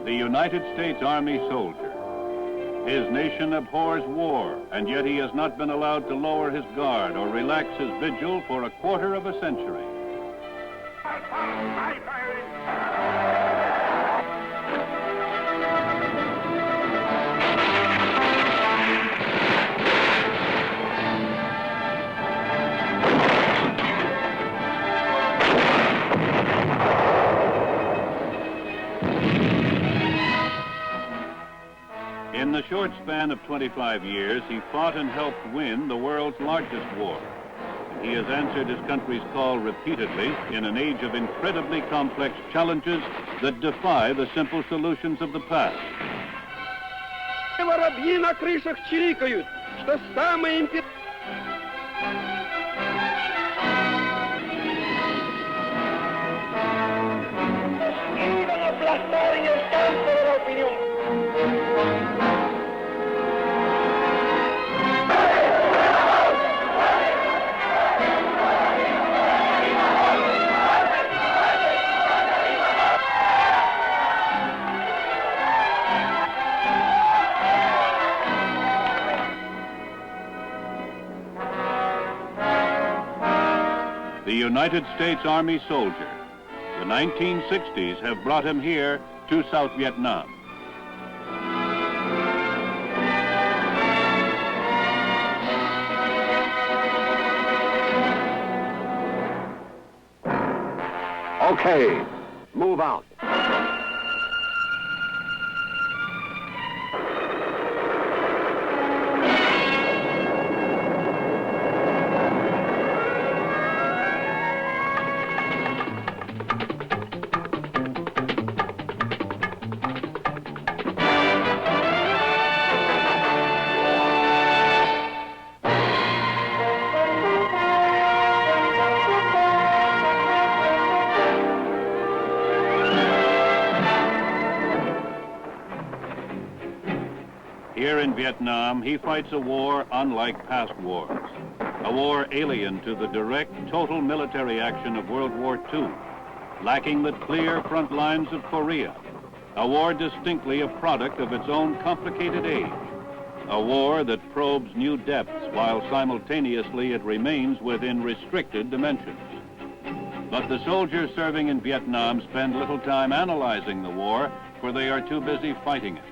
the United States Army soldier. His nation abhors war, and yet he has not been allowed to lower his guard or relax his vigil for a quarter of a century. In the short span of 25 years, he fought and helped win the world's largest war. He has answered his country's call repeatedly in an age of incredibly complex challenges that defy the simple solutions of the past. Воробьи на крышах чирикают, что самое iban a aplastar en el campo de la opinión. The United States Army soldier. The 1960s have brought him here to South Vietnam. Okay, move out. Here in Vietnam, he fights a war unlike past wars, a war alien to the direct, total military action of World War II, lacking the clear front lines of Korea, a war distinctly a product of its own complicated age, a war that probes new depths while simultaneously it remains within restricted dimensions. But the soldiers serving in Vietnam spend little time analyzing the war, for they are too busy fighting it.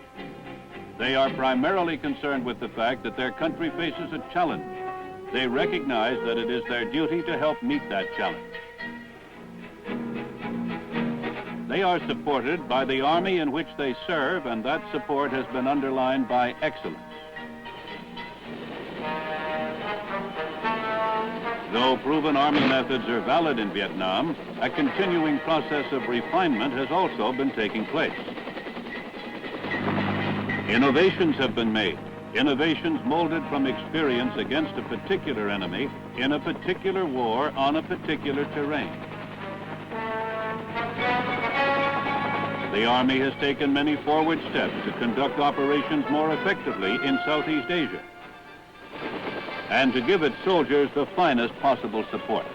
They are primarily concerned with the fact that their country faces a challenge. They recognize that it is their duty to help meet that challenge. They are supported by the Army in which they serve, and that support has been underlined by excellence. Though proven Army methods are valid in Vietnam, a continuing process of refinement has also been taking place. Innovations have been made, innovations molded from experience against a particular enemy in a particular war on a particular terrain. The Army has taken many forward steps to conduct operations more effectively in Southeast Asia and to give its soldiers the finest possible support.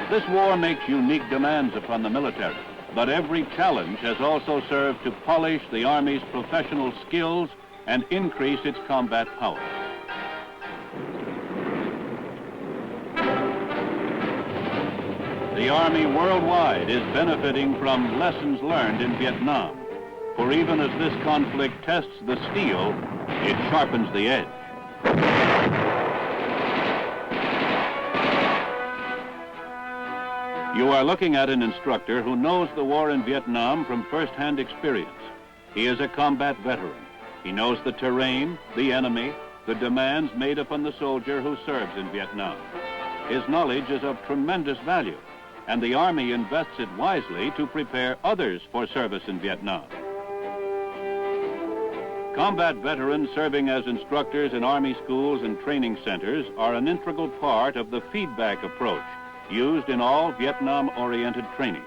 This war makes unique demands upon the military, but every challenge has also served to polish the Army's professional skills and increase its combat power. The Army worldwide is benefiting from lessons learned in Vietnam, for even as this conflict tests the steel, it sharpens the edge. You are looking at an instructor who knows the war in Vietnam from first-hand experience. He is a combat veteran. He knows the terrain, the enemy, the demands made upon the soldier who serves in Vietnam. His knowledge is of tremendous value, and the Army invests it wisely to prepare others for service in Vietnam. Combat veterans serving as instructors in Army schools and training centers are an integral part of the feedback approach used in all Vietnam-oriented training.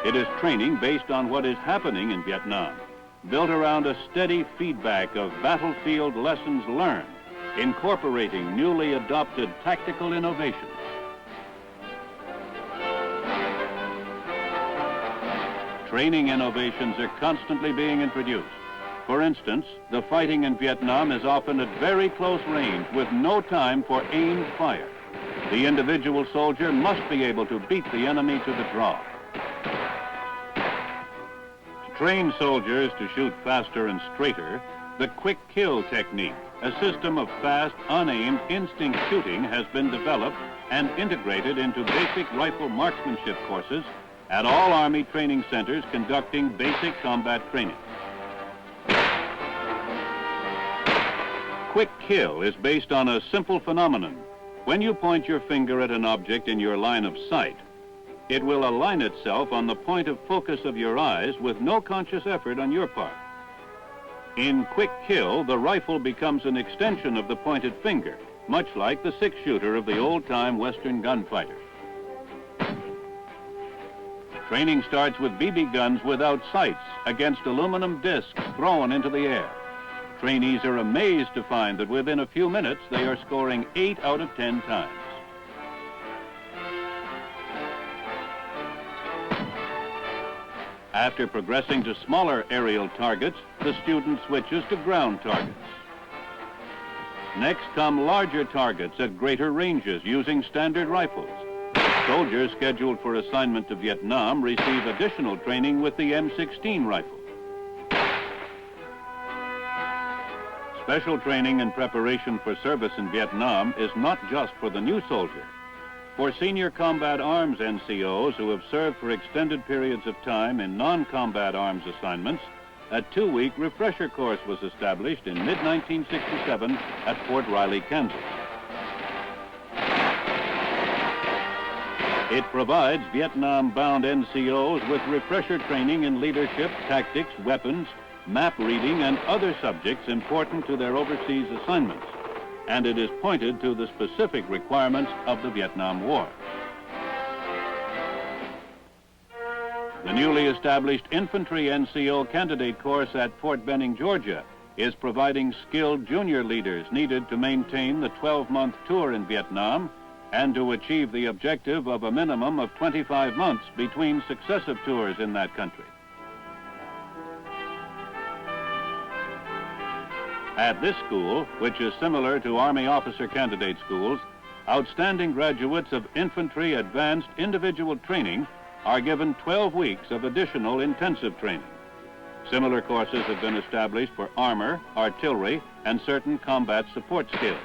It is training based on what is happening in Vietnam, built around a steady feedback of battlefield lessons learned, incorporating newly adopted tactical innovations. Training innovations are constantly being introduced. For instance, the fighting in Vietnam is often at very close range with no time for aimed fire. The individual soldier must be able to beat the enemy to the draw. To train soldiers to shoot faster and straighter, the quick kill technique, a system of fast, unaimed, instinct shooting, has been developed and integrated into basic rifle marksmanship courses at all Army training centers conducting basic combat training. Quick kill is based on a simple phenomenon. When you point your finger at an object in your line of sight, it will align itself on the point of focus of your eyes with no conscious effort on your part. In quick kill, the rifle becomes an extension of the pointed finger, much like the six-shooter of the old-time Western gunfighter. Training starts with BB guns without sights against aluminum discs thrown into the air. Trainees are amazed to find that within a few minutes they are scoring 8 out of 10 times. After progressing to smaller aerial targets, the student switches to ground targets. Next come larger targets at greater ranges using standard rifles. Soldiers scheduled for assignment to Vietnam receive additional training with the M16 rifle. Special training and preparation for service in Vietnam is not just for the new soldier. For senior combat arms NCOs who have served for extended periods of time in non-combat arms assignments, a 2-week refresher course was established in mid-1967 at Fort Riley, Kansas. It provides Vietnam-bound NCOs with refresher training in leadership, tactics, weapons, map reading, and other subjects important to their overseas assignments, and it is pointed to the specific requirements of the Vietnam War. The newly established Infantry NCO Candidate Course at Fort Benning, Georgia, is providing skilled junior leaders needed to maintain the 12-month tour in Vietnam and to achieve the objective of a minimum of 25 months between successive tours in that country. At this school, which is similar to Army officer candidate schools, outstanding graduates of infantry advanced individual training are given 12 weeks of additional intensive training. Similar courses have been established for armor, artillery, and certain combat support skills.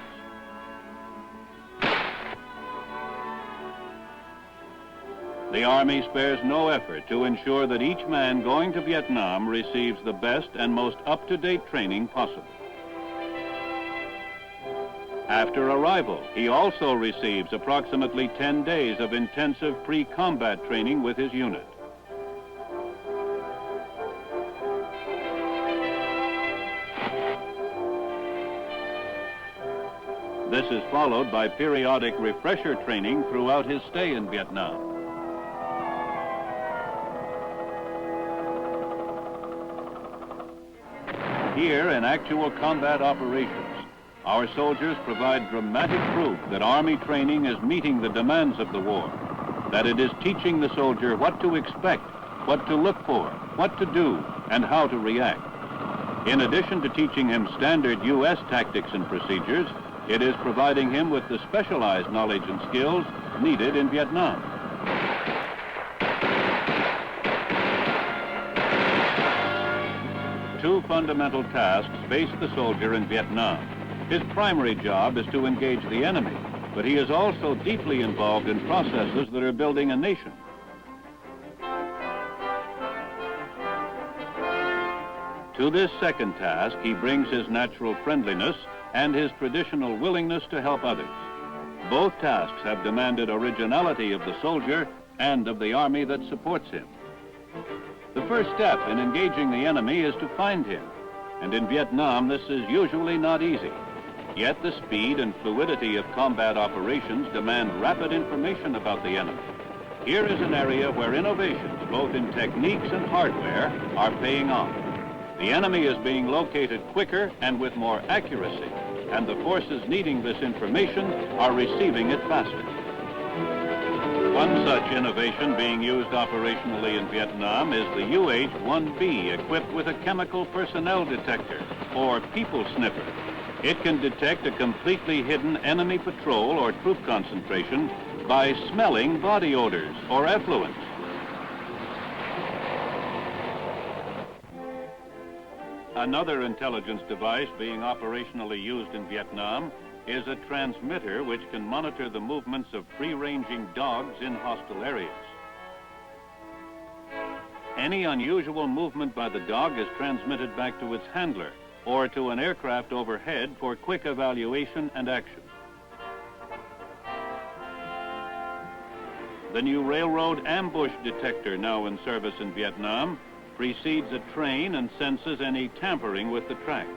The Army spares no effort to ensure that each man going to Vietnam receives the best and most up-to-date training possible. After arrival, he also receives approximately 10 days of intensive pre-combat training with his unit. This is followed by periodic refresher training throughout his stay in Vietnam. Here, in actual combat operations, our soldiers provide dramatic proof that Army training is meeting the demands of the war, that it is teaching the soldier what to expect, what to look for, what to do, and how to react. In addition to teaching him standard U.S. tactics and procedures, it is providing him with the specialized knowledge and skills needed in Vietnam. Two fundamental tasks face the soldier in Vietnam. His primary job is to engage the enemy, but he is also deeply involved in processes that are building a nation. To this second task, he brings his natural friendliness and his traditional willingness to help others. Both tasks have demanded originality of the soldier and of the Army that supports him. The first step in engaging the enemy is to find him, and in Vietnam this is usually not easy. Yet the speed and fluidity of combat operations demand rapid information about the enemy. Here is an area where innovations, both in techniques and hardware, are paying off. The enemy is being located quicker and with more accuracy, and the forces needing this information are receiving it faster. One such innovation being used operationally in Vietnam is the UH-1B, equipped with a chemical personnel detector, or people sniffer. It can detect a completely hidden enemy patrol or troop concentration by smelling body odors or effluents. Another intelligence device being operationally used in Vietnam is a transmitter which can monitor the movements of free-ranging dogs in hostile areas. Any unusual movement by the dog is transmitted back to its handler or to an aircraft overhead for quick evaluation and action. The new railroad ambush detector, now in service in Vietnam, precedes a train and senses any tampering with the tracks.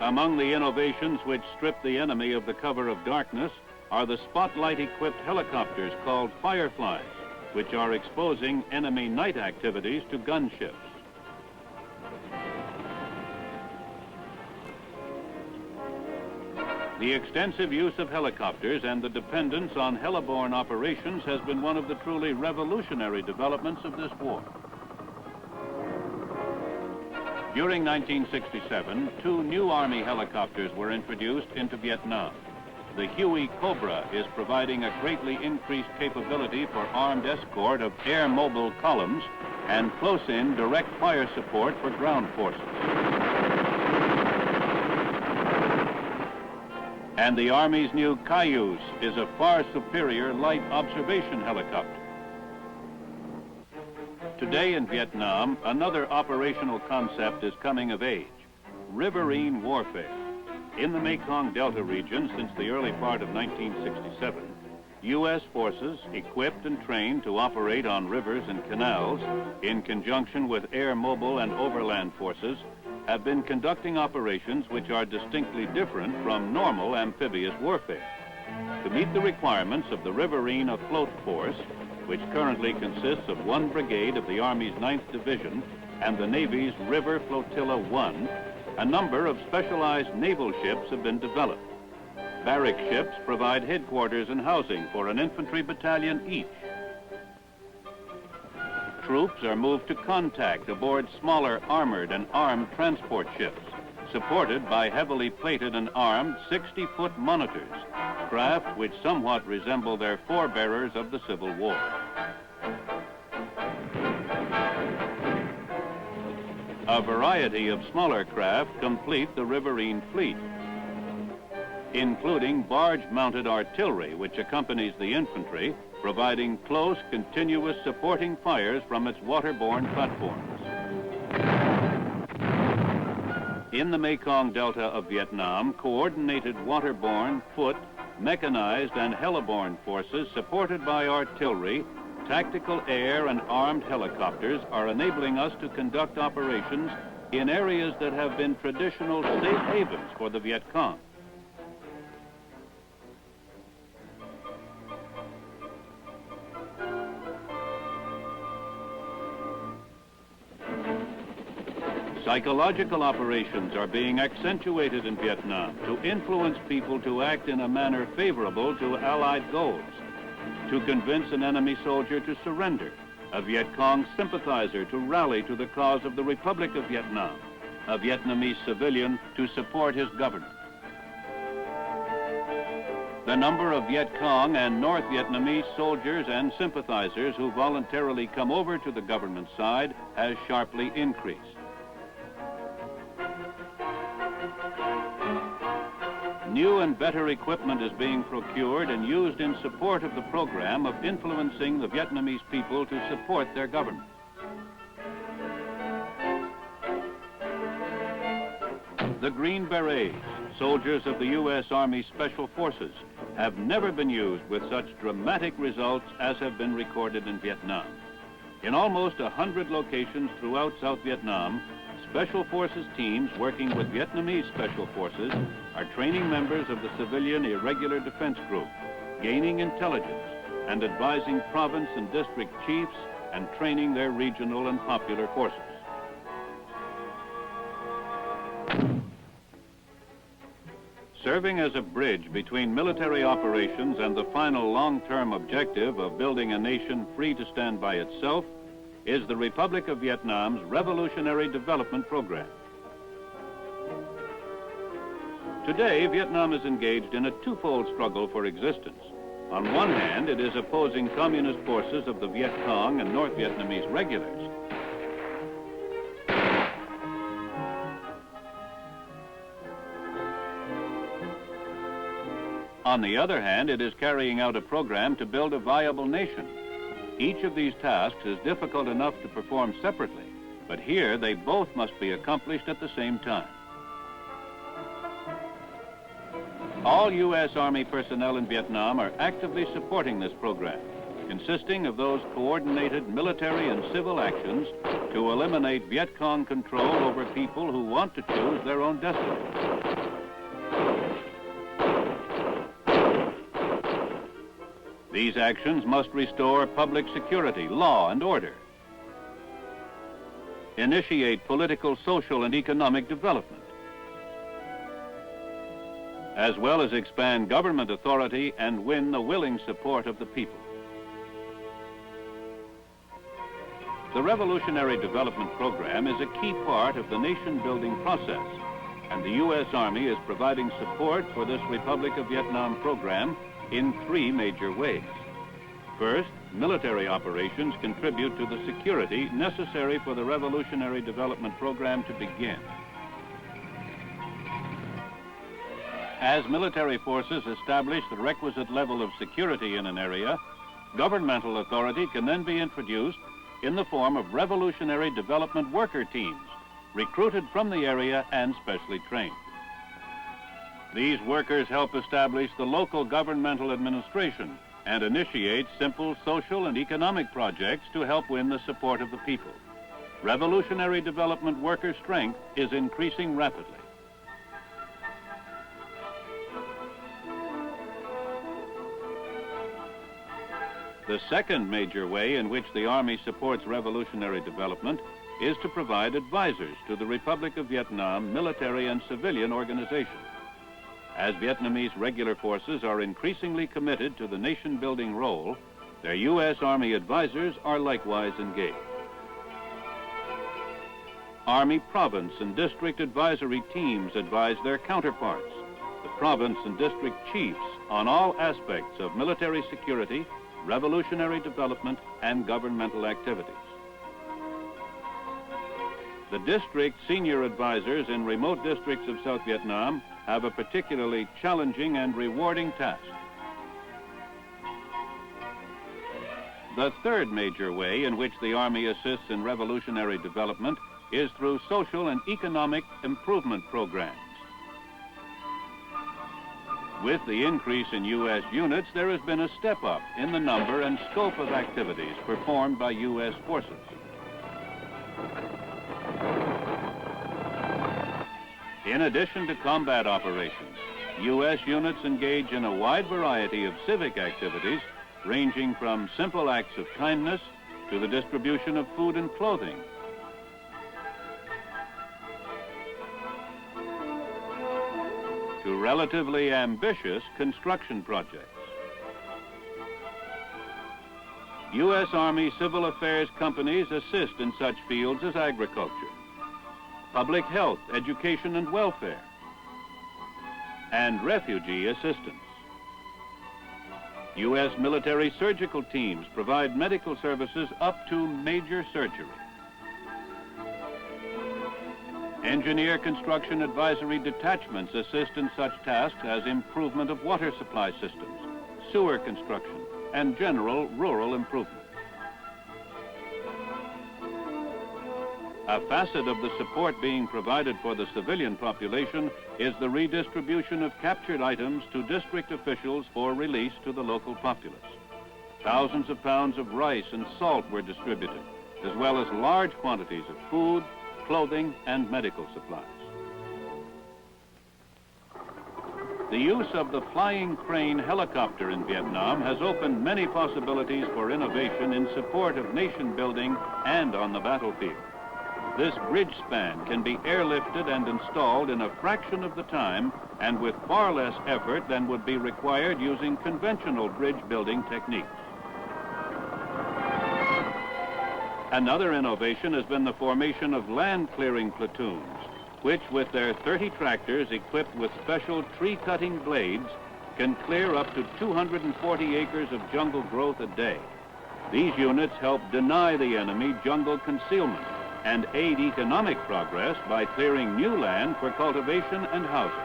Among the innovations which strip the enemy of the cover of darkness are the spotlight-equipped helicopters called Fireflies, which are exposing enemy night activities to gunships. The extensive use of helicopters and the dependence on heliborne operations has been one of the truly revolutionary developments of this war. During 1967, 2 new Army helicopters were introduced into Vietnam. The Huey Cobra is providing a greatly increased capability for armed escort of air-mobile columns and close-in direct fire support for ground forces. And the Army's new Cayuse is a far superior light observation helicopter. Today in Vietnam, another operational concept is coming of age: riverine warfare. In the Mekong Delta region since the early part of 1967, U.S. forces equipped and trained to operate on rivers and canals in conjunction with air mobile and overland forces have been conducting operations which are distinctly different from normal amphibious warfare. To meet the requirements of the Riverine Afloat Force, which currently consists of 1 brigade of the Army's 9th Division and the Navy's River Flotilla 1, a number of specialized naval ships have been developed. Barrack ships provide headquarters and housing for an infantry battalion each. Troops are moved to contact aboard smaller armored and armed transport ships, supported by heavily plated and armed 60-foot monitors, craft which somewhat resemble their forebearers of the Civil War. A variety of smaller craft complete the riverine fleet, including barge-mounted artillery which accompanies the infantry, providing close, continuous supporting fires from its waterborne platforms. In the Mekong Delta of Vietnam, coordinated waterborne, foot, mechanized, and heliborne forces supported by artillery, tactical air, and armed helicopters are enabling us to conduct operations in areas that have been traditional safe havens for the Viet Cong. Psychological operations are being accentuated in Vietnam to influence people to act in a manner favorable to Allied goals, to convince an enemy soldier to surrender, a Viet Cong sympathizer to rally to the cause of the Republic of Vietnam, a Vietnamese civilian to support his government. The number of Viet Cong and North Vietnamese soldiers and sympathizers who voluntarily come over to the government side has sharply increased. New and better equipment is being procured and used in support of the program of influencing the Vietnamese people to support their government. The Green Berets, soldiers of the U.S. Army Special Forces, have never been used with such dramatic results as have been recorded in Vietnam. In almost 100 locations throughout South Vietnam, Special Forces teams working with Vietnamese Special Forces are training members of the Civilian Irregular Defense Group, gaining intelligence and advising province and district chiefs and training their regional and popular forces. Serving as a bridge between military operations and the final long-term objective of building a nation free to stand by itself is the Republic of Vietnam's Revolutionary Development Program. Today, Vietnam is engaged in a twofold struggle for existence. On one hand, it is opposing communist forces of the Viet Cong and North Vietnamese regulars. On the other hand, it is carrying out a program to build a viable nation. Each of these tasks is difficult enough to perform separately, but here they both must be accomplished at the same time. All U.S. Army personnel in Vietnam are actively supporting this program, consisting of those coordinated military and civil actions to eliminate Viet Cong control over people who want to choose their own destiny. These actions must restore public security, law, and order, initiate political, social, and economic development, as well as expand government authority and win the willing support of the people. The Revolutionary Development Program is a key part of the nation-building process, and the U.S. Army is providing support for this Republic of Vietnam program in three major ways. First, military operations contribute to the security necessary for the Revolutionary Development Program to begin. As military forces establish the requisite level of security in an area, governmental authority can then be introduced in the form of Revolutionary Development Worker Teams, recruited from the area and specially trained. These workers help establish the local governmental administration and initiate simple social and economic projects to help win the support of the people. Revolutionary Development worker strength is increasing rapidly. The second major way in which the Army supports revolutionary development is to provide advisors to the Republic of Vietnam military and civilian organizations. As Vietnamese regular forces are increasingly committed to the nation-building role, their U.S. Army advisors are likewise engaged. Army province and district advisory teams advise their counterparts, the province and district chiefs, on all aspects of military security, revolutionary development, and governmental activities. The district senior advisors in remote districts of South Vietnam have a particularly challenging and rewarding task. The third major way in which the Army assists in revolutionary development is through social and economic improvement programs. With the increase in U.S. units, there has been a step up in the number and scope of activities performed by U.S. forces. In addition to combat operations, U.S. units engage in a wide variety of civic activities, ranging from simple acts of kindness to the distribution of food and clothing, to relatively ambitious construction projects. U.S. Army civil affairs companies assist in such fields as agriculture, public health, education and welfare, and refugee assistance. U.S. military surgical teams provide medical services up to major surgery. Engineer construction advisory detachments assist in such tasks as improvement of water supply systems, sewer construction, and general rural improvement. A facet of the support being provided for the civilian population is the redistribution of captured items to district officials for release to the local populace. Thousands of pounds of rice and salt were distributed, as well as large quantities of food, clothing, and medical supplies. The use of the flying crane helicopter in Vietnam has opened many possibilities for innovation in support of nation building and on the battlefield. This bridge span can be airlifted and installed in a fraction of the time and with far less effort than would be required using conventional bridge building techniques. Another innovation has been the formation of land clearing platoons, which with their 30 tractors equipped with special tree-cutting blades can clear up to 240 acres of jungle growth a day. These units help deny the enemy jungle concealment and aid economic progress by clearing new land for cultivation and housing.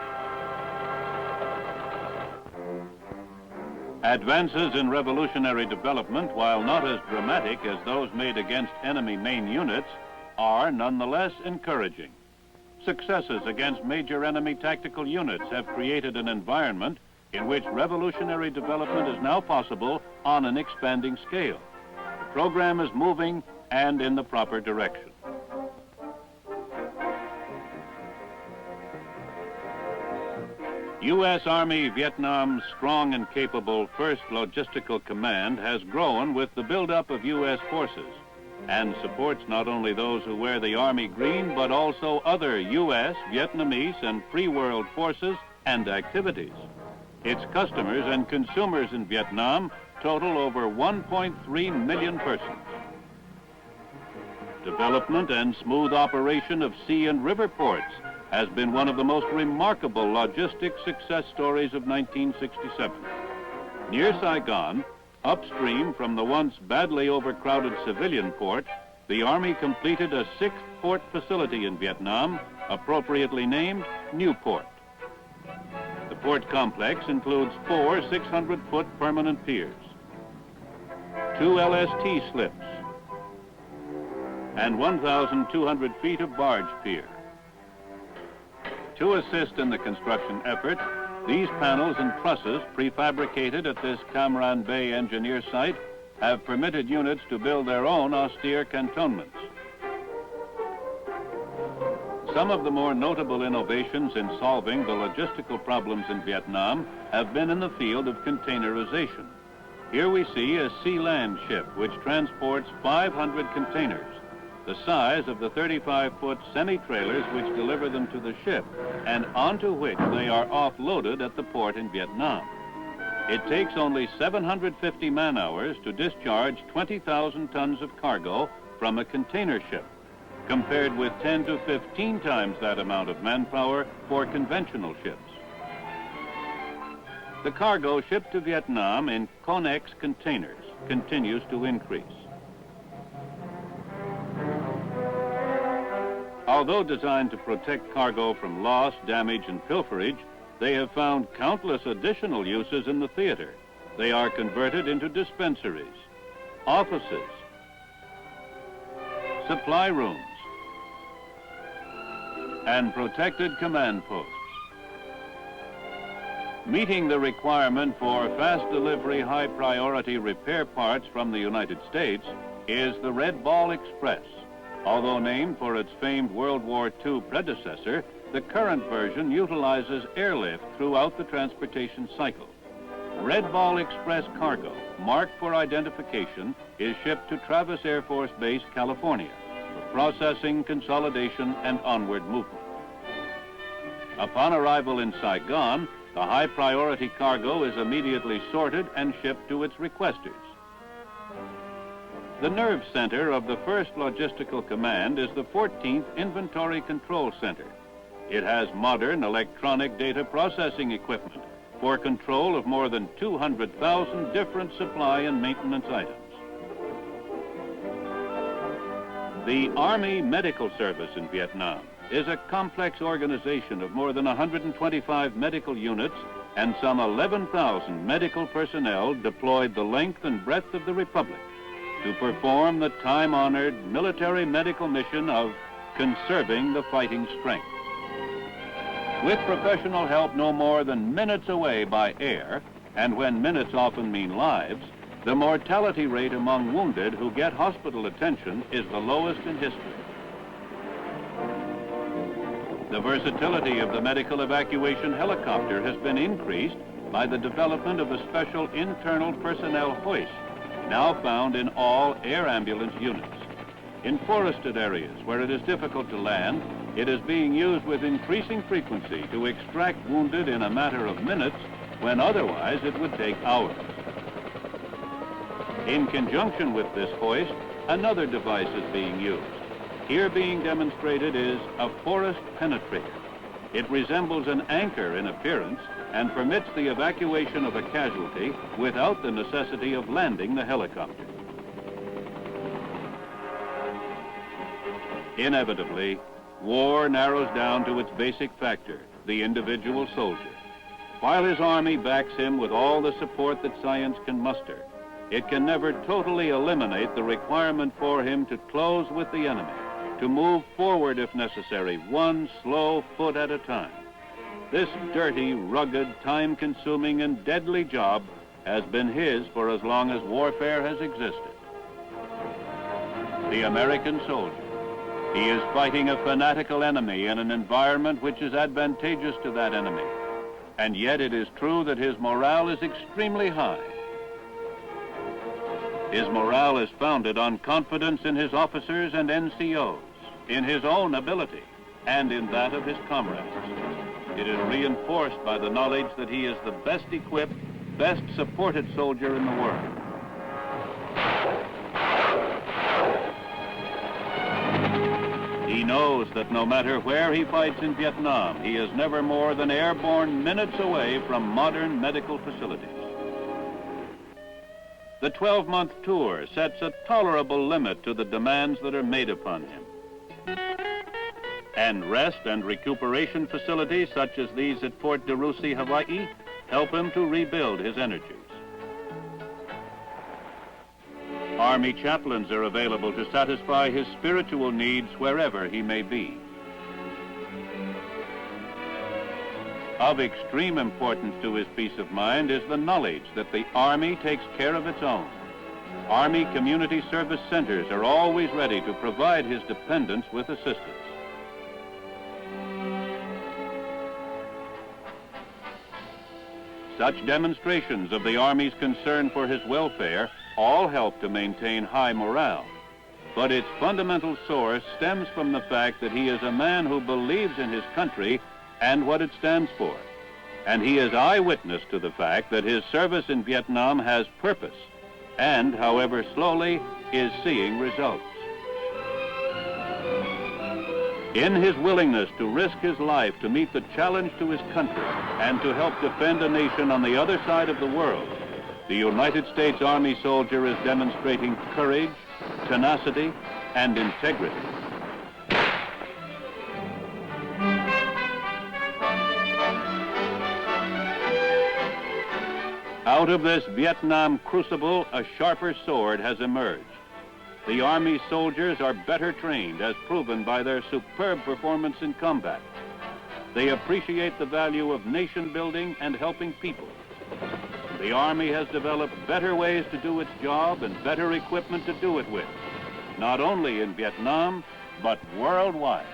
Advances in revolutionary development, while not as dramatic as those made against enemy main units, are nonetheless encouraging. Successes against major enemy tactical units have created an environment in which revolutionary development is now possible on an expanding scale. The program is moving and in the proper direction. U.S. Army Vietnam's strong and capable 1st Logistical Command has grown with the buildup of U.S. forces and supports not only those who wear the Army green, but also other U.S., Vietnamese, and Free World forces and activities. Its customers and consumers in Vietnam total over 1.3 million persons. Development and smooth operation of sea and river ports has been one of the most remarkable logistic success stories of 1967. Near Saigon, upstream from the once badly overcrowded civilian port, the Army completed a 6th port facility in Vietnam, appropriately named Newport. The port complex includes 4 600-foot permanent piers, 2 LST slips, and 1,200 feet of barge pier. To assist in the construction effort, these panels and trusses prefabricated at this Cam Ranh Bay engineer site have permitted units to build their own austere cantonments. Some of the more notable innovations in solving the logistical problems in Vietnam have been in the field of containerization. Here we see a sea-land ship which transports 500 containers, the size of the 35-foot semi-trailers which deliver them to the ship and onto which they are offloaded at the port in Vietnam. It takes only 750 man-hours to discharge 20,000 tons of cargo from a container ship, compared with 10 to 15 times that amount of manpower for conventional ships. The cargo shipped to Vietnam in Connex containers continues to increase. Although designed to protect cargo from loss, damage, and pilferage, they have found countless additional uses in the theater. They are converted into dispensaries, offices, supply rooms, and protected command posts. Meeting the requirement for fast delivery, high priority repair parts from the United States is the Red Ball Express. Although named for its famed World War II predecessor, the current version utilizes airlift throughout the transportation cycle. Red Ball Express cargo, marked for identification, is shipped to Travis Air Force Base, California, for processing, consolidation, and onward movement. Upon arrival in Saigon, the high-priority cargo is immediately sorted and shipped to its requesters. The nerve center of the 1st Logistical Command is the 14th Inventory Control Center. It has modern electronic data processing equipment for control of more than 200,000 different supply and maintenance items. The Army Medical Service in Vietnam is a complex organization of more than 125 medical units and some 11,000 medical personnel deployed the length and breadth of the Republic to perform the time-honored military medical mission of conserving the fighting strength. With professional help no more than minutes away by air, and when minutes often mean lives, the mortality rate among wounded who get hospital attention is the lowest in history. The versatility of the medical evacuation helicopter has been increased by the development of a special internal personnel hoist, now found in all air ambulance units. In forested areas where it is difficult to land, It is being used with increasing frequency to extract wounded in a matter of minutes when otherwise it would take hours. In conjunction with this hoist, another device is being used. Here being demonstrated is a forest penetrator. It resembles an anchor in appearance and permits the evacuation of a casualty without the necessity of landing the helicopter. Inevitably, war narrows down to its basic factor, the individual soldier. While his army backs him with all the support that science can muster, it can never totally eliminate the requirement for him to close with the enemy, to move forward if necessary, one slow foot at a time. This dirty, rugged, time-consuming, and deadly job has been his for as long as warfare has existed. The American soldier. He is fighting a fanatical enemy in an environment which is advantageous to that enemy. And yet it is true that his morale is extremely high. His morale is founded on confidence in his officers and NCOs, in his own ability, and in that of his comrades. It is reinforced by the knowledge that he is the best equipped, best supported soldier in the world. He knows that no matter where he fights in Vietnam, he is never more than airborne minutes away from modern medical facilities. The 12-month tour sets a tolerable limit to the demands that are made upon him. And rest and recuperation facilities such as these at Fort DeRussy, Hawaii, help him to rebuild his energies. Army chaplains are available to satisfy his spiritual needs wherever he may be. Of extreme importance to his peace of mind is the knowledge that the Army takes care of its own. Army Community Service Centers are always ready to provide his dependents with assistance. Such demonstrations of the Army's concern for his welfare all help to maintain high morale. But its fundamental source stems from the fact that he is a man who believes in his country and what it stands for. And he is eyewitness to the fact that his service in Vietnam has purpose and, however slowly, is seeing results. In his willingness to risk his life to meet the challenge to his country and to help defend a nation on the other side of the world, the United States Army soldier is demonstrating courage, tenacity, and integrity. Out of this Vietnam crucible, a sharper sword has emerged. The Army soldiers are better trained, as proven by their superb performance in combat. They appreciate the value of nation building and helping people. The Army has developed better ways to do its job and better equipment to do it with, not only in Vietnam, but worldwide.